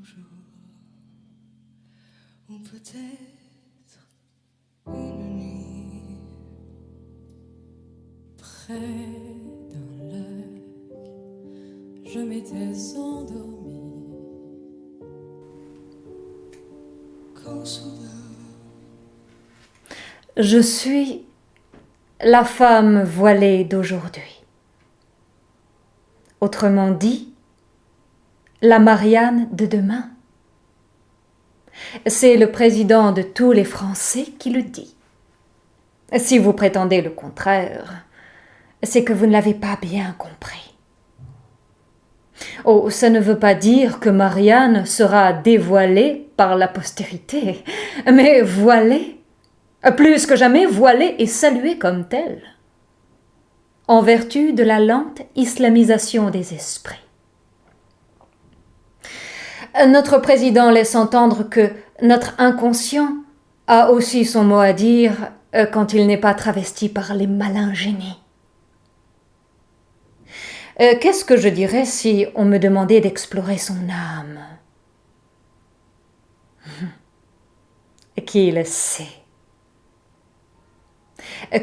jour, ou peut-être une nuit, près d'un lac, je m'étais endormie, quand soudain Je suis la femme voilée d'aujourd'hui. Autrement dit, la Marianne de demain. C'est le président de tous les Français qui le dit. Si vous prétendez le contraire, c'est que vous ne l'avez pas bien compris. Oh, ça ne veut pas dire que Marianne sera dévoilée par la postérité, mais voilée, plus que jamais voilée et saluée comme telle, en vertu de la lente islamisation des esprits. Notre président laisse entendre que notre inconscient a aussi son mot à dire quand il n'est pas travesti par les malins génies. Qu'est-ce que je dirais si on me demandait d'explorer son âme? Qui le sait?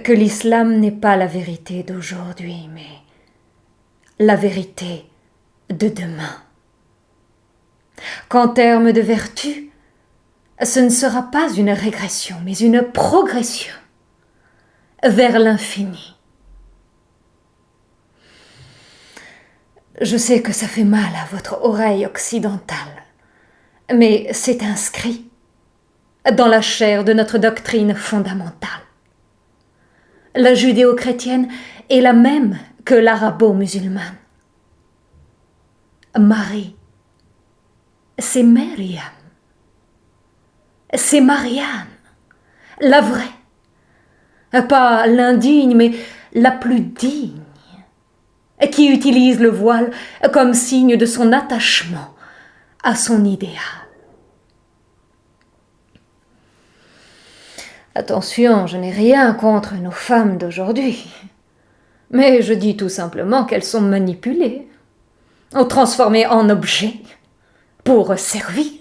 Que l'islam n'est pas la vérité d'aujourd'hui, mais la vérité de demain. Qu'en termes de vertu, ce ne sera pas une régression, mais une progression vers l'infini. Je sais que ça fait mal à votre oreille occidentale, mais c'est inscrit dans la chair de notre doctrine fondamentale. La judéo-chrétienne est la même que l'arabo-musulmane. Marie, c'est Myriam. C'est Marianne, la vraie, pas l'indigne, mais la plus digne, qui utilise le voile comme signe de son attachement à son idéal. Attention, je n'ai rien contre nos femmes d'aujourd'hui, mais je dis tout simplement qu'elles sont manipulées, ou transformées en objets pour servir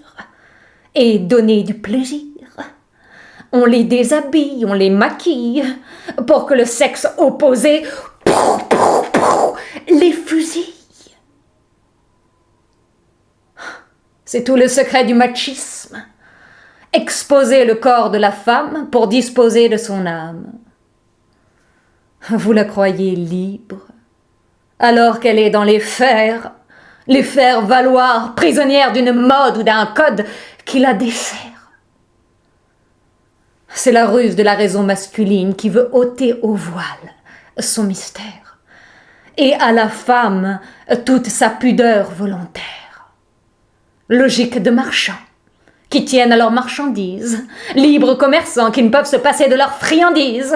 et donner du plaisir. On les déshabille, on les maquille, pour que le sexe opposé les fusille. C'est tout le secret du machisme. Exposer le corps de la femme pour disposer de son âme. Vous la croyez libre, alors qu'elle est dans les faire valoir prisonnière d'une mode ou d'un code qui la dessert. C'est la ruse de la raison masculine qui veut ôter au voile son mystère et à la femme toute sa pudeur volontaire. Logique de marchands qui tiennent à leurs marchandises, libres commerçants qui ne peuvent se passer de leurs friandises.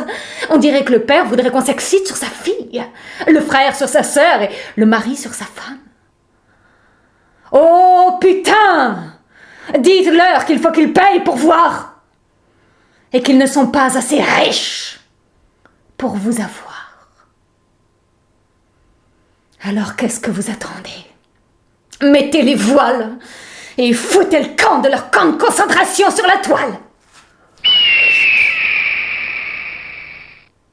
On dirait que le père voudrait qu'on s'excite sur sa fille, le frère sur sa sœur et le mari sur sa femme. Oh putain! Dites-leur qu'il faut qu'ils payent pour voir et qu'ils ne sont pas assez riches pour vous avoir. Alors qu'est-ce que vous attendez? Mettez les voiles et foutez le camp de leur camp de concentration sur la toile.